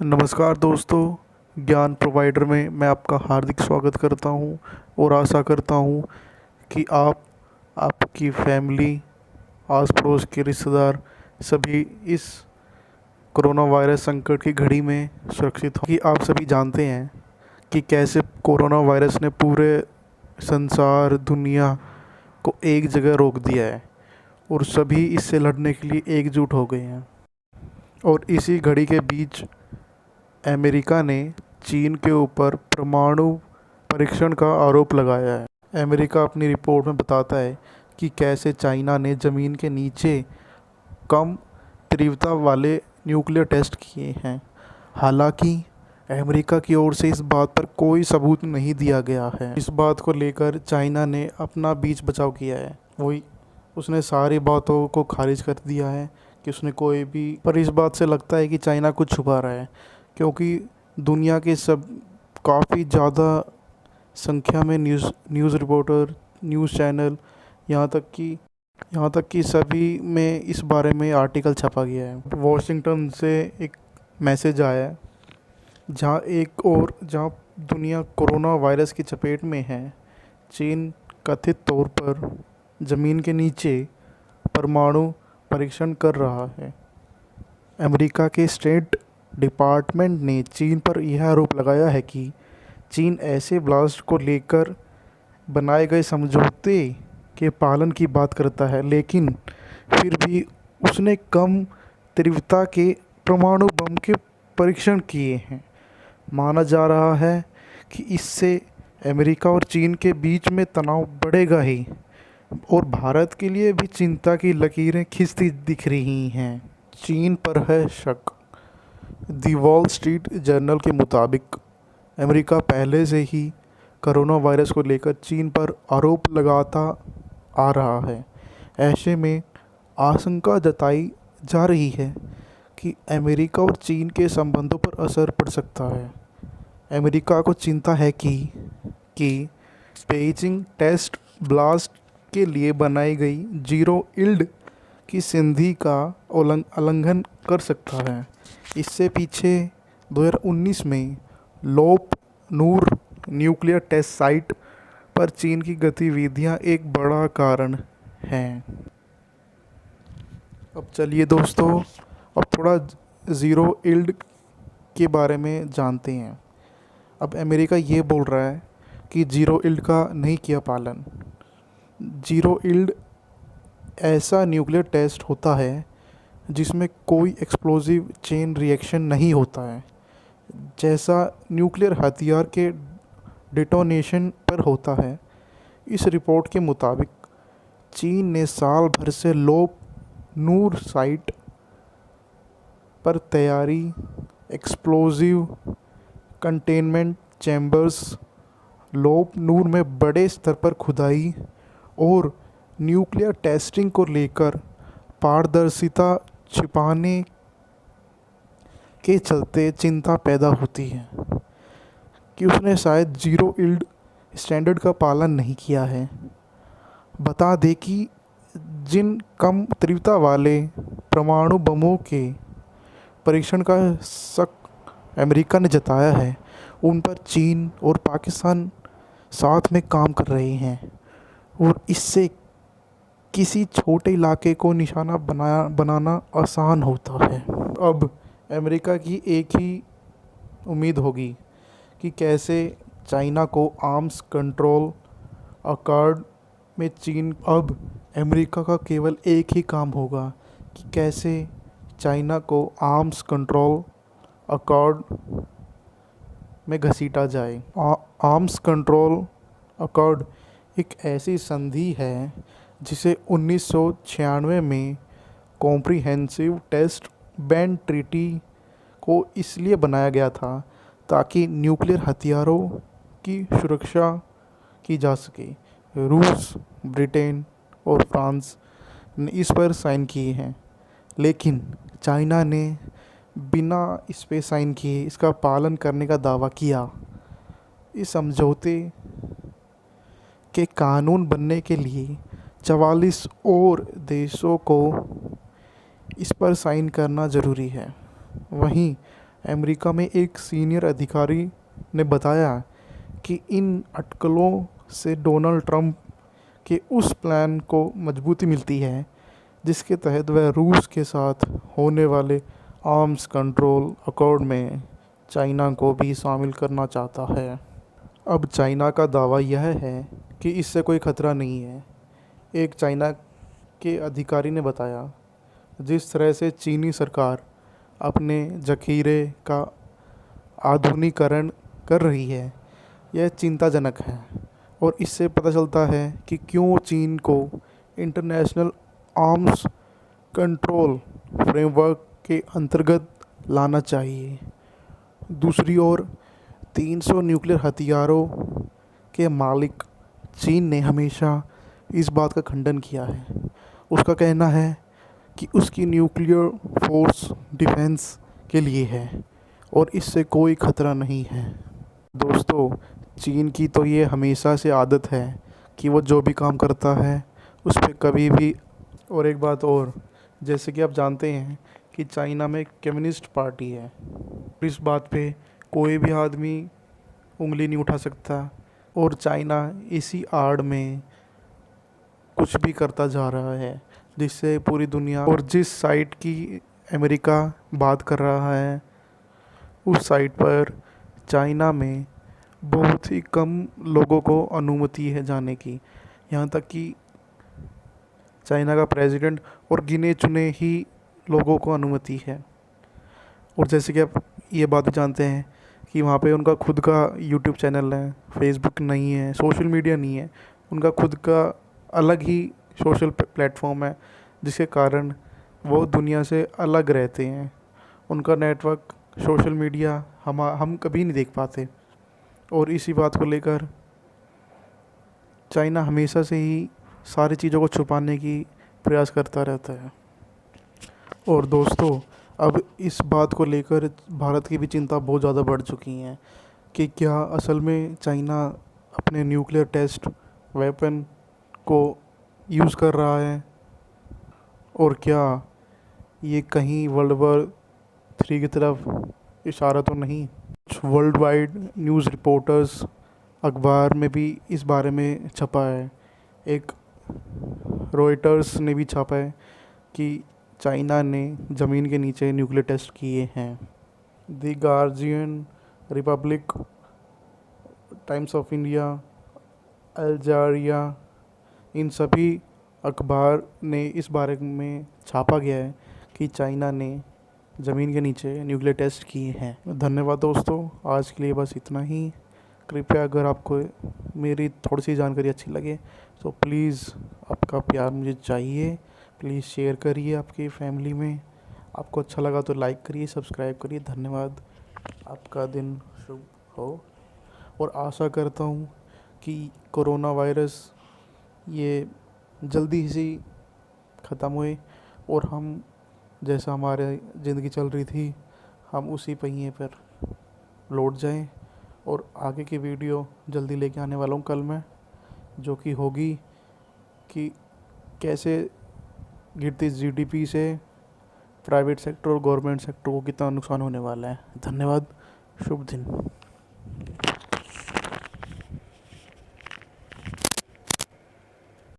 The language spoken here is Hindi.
नमस्कार दोस्तों, ज्ञान प्रोवाइडर में मैं आपका हार्दिक स्वागत करता हूं और आशा करता हूं कि आपकी फैमिली, आस पड़ोस के रिश्तेदार सभी इस कोरोना वायरस संकट की घड़ी में सुरक्षित हो। कि आप सभी जानते हैं कि कैसे कोरोना वायरस ने पूरे संसार, दुनिया को एक जगह रोक दिया है और सभी इससे लड़ने के लिए एकजुट हो गए हैं। और इसी घड़ी के बीच अमेरिका ने चीन के ऊपर परमाणु परीक्षण का आरोप लगाया है। अमेरिका अपनी रिपोर्ट में बताता है कि कैसे चाइना ने ज़मीन के नीचे कम तीव्रता वाले न्यूक्लियर टेस्ट किए हैं। हालांकि अमेरिका की ओर से इस बात पर कोई सबूत नहीं दिया गया है। इस बात को लेकर चाइना ने अपना बीच बचाव किया है। वही उसने सारी बातों को खारिज कर दिया है कि उसने कोई भी, पर इस बात से लगता है कि चाइना कुछ छुपा रहा है, क्योंकि दुनिया के सब काफ़ी ज़्यादा संख्या में न्यूज़ रिपोर्टर, न्यूज़ चैनल, यहाँ तक कि सभी में इस बारे में आर्टिकल छपा गया है। वॉशिंगटन से एक मैसेज आया है जहाँ दुनिया कोरोना वायरस की चपेट में है, चीन कथित तौर पर ज़मीन के नीचे परमाणु परीक्षण कर रहा है। अमेरिका के स्टेट डिपार्टमेंट ने चीन पर यह आरोप लगाया है कि चीन ऐसे ब्लास्ट को लेकर बनाए गए समझौते के पालन की बात करता है, लेकिन फिर भी उसने कम तीव्रता के परमाणु बम के परीक्षण किए हैं। माना जा रहा है कि इससे अमेरिका और चीन के बीच में तनाव बढ़ेगा ही और भारत के लिए भी चिंता की लकीरें खिंचती दिख रही हैं। चीन पर है शक। दी वॉल स्ट्रीट जर्नल के मुताबिक अमेरिका पहले से ही कोरोना वायरस को लेकर चीन पर आरोप लगाता आ रहा है। ऐसे में आशंका जताई जा रही है कि अमेरिका और चीन के संबंधों पर असर पड़ सकता है। अमेरिका को चिंता है कि बेइजिंग टेस्ट ब्लास्ट के लिए बनाई गई जीरो इल्ड की संधि का उल्लंघन कर सकता है। इससे पीछे 2019 में लोप नूर न्यूक्लियर टेस्ट साइट पर चीन की गतिविधियां एक बड़ा कारण हैं। अब चलिए दोस्तों, अब थोड़ा ज़ीरो इल्ड के बारे में जानते हैं। अब अमेरिका ये बोल रहा है कि ज़ीरो इल्ड का नहीं किया पालन। ज़ीरो इल्ड ऐसा न्यूक्लियर टेस्ट होता है जिसमें कोई एक्सप्लोजिव चेन रिएक्शन नहीं होता है, जैसा न्यूक्लियर हथियार के डिटोनेशन पर होता है। इस रिपोर्ट के मुताबिक चीन ने साल भर से लोप नूर साइट पर तैयारी, एक्सप्लोजिव कंटेनमेंट चैम्बर्स, लोप नूर में बड़े स्तर पर खुदाई और न्यूक्लियर टेस्टिंग को लेकर पारदर्शिता छिपाने के चलते चिंता पैदा होती है कि उसने शायद ज़ीरो इल्ड स्टैंडर्ड का पालन नहीं किया है। बता दें कि जिन कम तीव्रता वाले परमाणु बमों के परीक्षण का शक अमेरिका ने जताया है, उन पर चीन और पाकिस्तान साथ में काम कर रहे हैं और इससे किसी छोटे इलाके को निशाना बनाना आसान होता है। अब अमेरिका की एक ही उम्मीद होगी कि कैसे चाइना को आर्म्स कंट्रोल अकॉर्ड में चीन, अब अमेरिका का केवल एक ही काम होगा कि कैसे चाइना को आर्म्स कंट्रोल अकॉर्ड में घसीटा जाए। आर्म्स कंट्रोल अकॉर्ड एक ऐसी संधि है जिसे 1996 में कॉम्प्रिहेंसिव टेस्ट बैन ट्रीटी को इसलिए बनाया गया था ताकि न्यूक्लियर हथियारों की सुरक्षा की जा सके। रूस, ब्रिटेन और फ्रांस ने इस पर साइन किए हैं, लेकिन चाइना ने बिना इस पे साइन किए इसका पालन करने का दावा किया। इस समझौते के कानून बनने के लिए 44 और देशों को इस पर साइन करना ज़रूरी है। वहीं अमेरिका में एक सीनियर अधिकारी ने बताया कि इन अटकलों से डोनाल्ड ट्रंप के उस प्लान को मजबूती मिलती है जिसके तहत वह रूस के साथ होने वाले आर्म्स कंट्रोल अकॉर्ड में चाइना को भी शामिल करना चाहता है। अब चाइना का दावा यह है कि इससे कोई खतरा नहीं है। एक चाइना के अधिकारी ने बताया, जिस तरह से चीनी सरकार अपने जखीरे का आधुनिकीकरण कर रही है, यह चिंताजनक है और इससे पता चलता है कि क्यों चीन को इंटरनेशनल आर्म्स कंट्रोल फ्रेमवर्क के अंतर्गत लाना चाहिए। दूसरी ओर 300 न्यूक्लियर हथियारों के मालिक चीन ने हमेशा इस बात का खंडन किया है। उसका कहना है कि उसकी न्यूक्लियर फोर्स डिफेंस के लिए है और इससे कोई खतरा नहीं है। दोस्तों, चीन की तो ये हमेशा से आदत है कि वो जो भी काम करता है उस पर कभी भी। और एक बात और, जैसे कि आप जानते हैं कि चाइना में कम्युनिस्ट पार्टी है। इस बात पे कोई भी आदमी उंगली नहीं उठा सकता और चाइना इसी आड़ में कुछ भी करता जा रहा है, जिससे पूरी दुनिया, और जिस साइट की अमेरिका बात कर रहा है उस साइट पर चाइना में बहुत ही कम लोगों को अनुमति है जाने की। यहाँ तक कि चाइना का प्रेसिडेंट और गिने चुने ही लोगों को अनुमति है। और जैसे कि आप ये बात भी जानते हैं कि वहाँ पे उनका खुद का यूट्यूब चैनल है, फेसबुक नहीं है, सोशल मीडिया नहीं है, उनका खुद का अलग ही सोशल प्लेटफॉर्म है, जिसके कारण वो दुनिया से अलग रहते हैं। उनका नेटवर्क, सोशल मीडिया हम कभी नहीं देख पाते। और इसी बात को लेकर चाइना हमेशा से ही सारी चीज़ों को छुपाने की प्रयास करता रहता है। और दोस्तों, अब इस बात को लेकर भारत की भी चिंता बहुत ज़्यादा बढ़ चुकी है कि क्या असल में चाइना अपने न्यूक्लियर टेस्ट वेपन को यूज़ कर रहा है और क्या ये कहीं वर्ल्ड वॉर 3 की तरफ इशारा तो नहीं। कुछ वर्ल्ड वाइड न्यूज़ रिपोर्टर्स अखबार में भी इस बारे में छपा है। एक रॉयटर्स ने भी छापा है कि चाइना ने ज़मीन के नीचे न्यूक्लियर टेस्ट किए हैं। The Guardian, Republic, Times of India, Al Jazeera, इन सभी अखबार ने इस बारे में छापा गया है कि चाइना ने ज़मीन के नीचे न्यूक्लियर टेस्ट किए हैं। धन्यवाद दोस्तों, आज के लिए बस इतना ही। कृपया अगर आपको मेरी थोड़ी सी जानकारी अच्छी लगे तो प्लीज़, आपका प्यार मुझे चाहिए, प्लीज़ शेयर करिए आपकी फैमिली में। आपको अच्छा लगा तो लाइक करिए, सब्सक्राइब करिए। धन्यवाद। आपका दिन शुभ हो और आशा करता हूँ कि कोरोना वायरस ये जल्दी से ख़त्म हुए और हम, जैसा हमारे ज़िंदगी चल रही थी, हम उसी पहिए पर लौट जाएं। और आगे की वीडियो जल्दी लेके आने वाला हूँ कल मैं, जो कि होगी कि कैसे गिरती जीडीपी से प्राइवेट सेक्टर और गवर्नमेंट सेक्टर को कितना नुकसान होने वाला है। धन्यवाद। शुभ दिन।